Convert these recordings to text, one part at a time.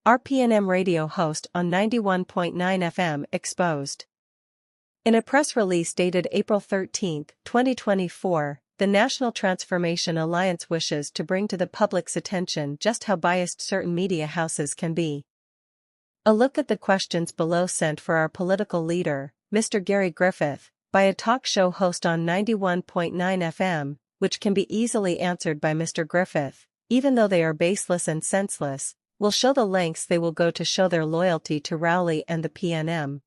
RPNM radio host on 91.9 FM exposed. In a press release dated April 13, 2024, the National Transformation Alliance wishes to bring to the public's attention just how biased certain media houses can be. A look at the questions below sent for our political leader, Mr. Gary Griffith, by a talk show host on 91.9 FM, which can be easily answered by Mr. Griffith, even though they are baseless and senseless, will show the lengths they will go to show their loyalty to Rowley and the PNM.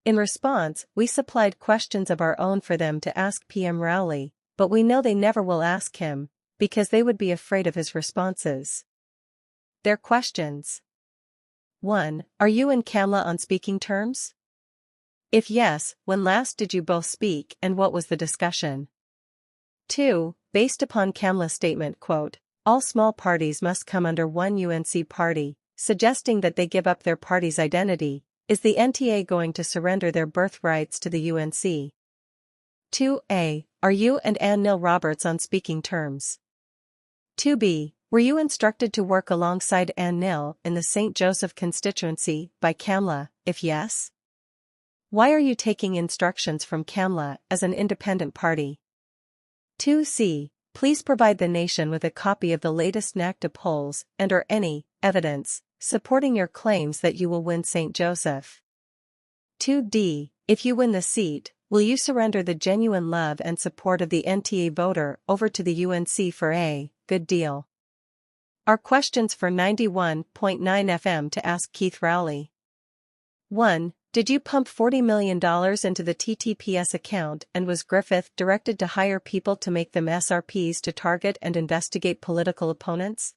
In response, we supplied questions of our own for them to ask PM Rowley, but we know they never will ask him, because they would be afraid of his responses. Their questions. 1. Are you and Kamala on speaking terms? If yes, when last did you both speak and what was the discussion? 2. Based upon Kamala's statement, quote, all small parties must come under one UNC party, suggesting that they give up their party's identity, is the NTA going to surrender their birthrights to the UNC? 2a. Are you and Ann Neil Roberts on speaking terms? 2b. Were you instructed to work alongside Ann Neil in the St. Joseph constituency by Kamala, if yes? Why are you taking instructions from Kamala as an independent party? 2c. Please provide the nation with a copy of the latest NACTA polls and/or any evidence supporting your claims that you will win St. Joseph. 2d. If you win the seat, will you surrender the genuine love and support of the NTA voter over to the UNC for a good deal? Our questions for 91.9 FM to ask Keith Rowley. 1. Did you pump $40 million into the TTPS account and was Griffith directed to hire people to make them SRPs to target and investigate political opponents?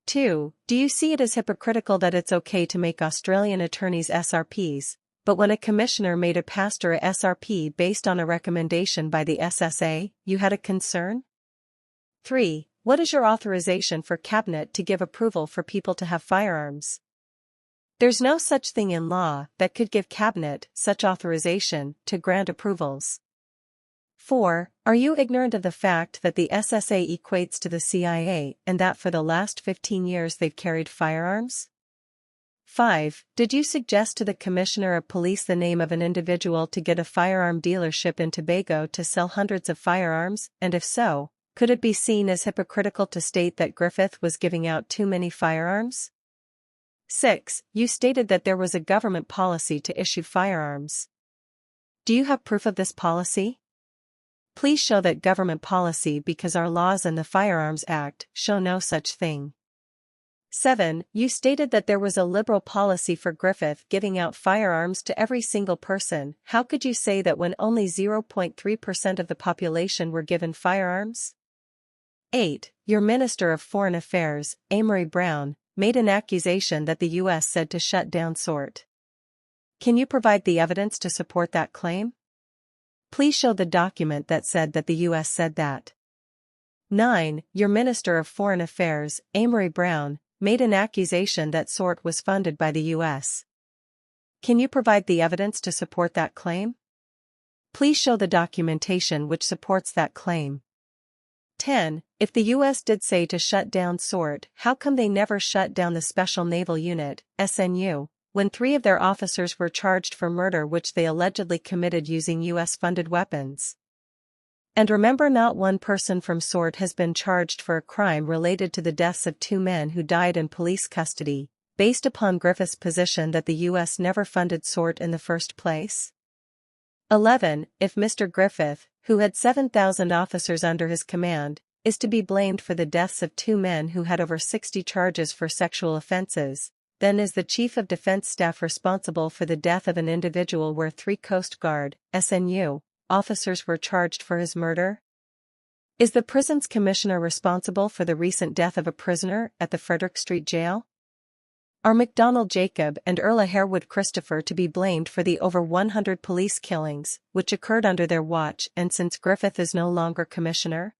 2. Do you see it as hypocritical that it's okay to make Australian attorneys SRPs, but when a commissioner made a pastor a SRP based on a recommendation by the SSA, you had a concern? 3. What is your authorization for Cabinet to give approval for people to have firearms? There's no such thing in law that could give Cabinet such authorization to grant approvals. 4. Are you ignorant of the fact that the SSA equates to the CIA and that for the last 15 years they've carried firearms? 5. Did you suggest to the Commissioner of Police the name of an individual to get a firearm dealership in Tobago to sell hundreds of firearms, and if so, could it be seen as hypocritical to state that Griffith was giving out too many firearms? 6. You stated that there was a government policy to issue firearms. Do you have proof of this policy? Please show that government policy because our laws and the Firearms Act show no such thing. 7. You stated that there was a liberal policy for Griffith giving out firearms to every single person. How could you say that when only 0.3% of the population were given firearms? 8. Your Minister of Foreign Affairs, Amory Brown, made an accusation that the U.S. said to shut down SORT. Can you provide the evidence to support that claim? Please show the document that said that the U.S. said that. 9. Your Minister of Foreign Affairs, Amory Brown, made an accusation that SORT was funded by the U.S. Can you provide the evidence to support that claim? Please show the documentation which supports that claim. 10. If the U.S. did say to shut down SORT, how come they never shut down the Special Naval Unit, SNU, when 3 of their officers were charged for murder which they allegedly committed using U.S.-funded weapons? And remember, not one person from SORT has been charged for a crime related to the deaths of 2 men who died in police custody, based upon Griffith's position that the U.S. never funded SORT in the first place? 11. If Mr. Griffith, who had 7,000 officers under his command, is to be blamed for the deaths of 2 men who had over 60 charges for sexual offenses, then is the Chief of Defense Staff responsible for the death of an individual where 3 Coast Guard, SNU, officers were charged for his murder? Is the Prisons Commissioner responsible for the recent death of a prisoner at the Frederick Street Jail? Are McDonald Jacob and Erla Harewood Christopher to be blamed for the over 100 police killings, which occurred under their watch and since Griffith is no longer commissioner?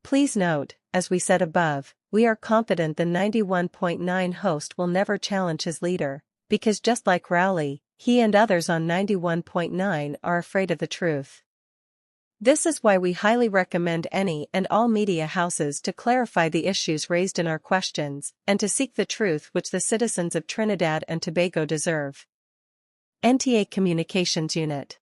Please note, as we said above, we are confident the 91.9 host will never challenge his leader, because just like Rowley, he and others on 91.9 are afraid of the truth. This is why we highly recommend any and all media houses to clarify the issues raised in our questions, and to seek the truth which the citizens of Trinidad and Tobago deserve. NTA Communications Unit.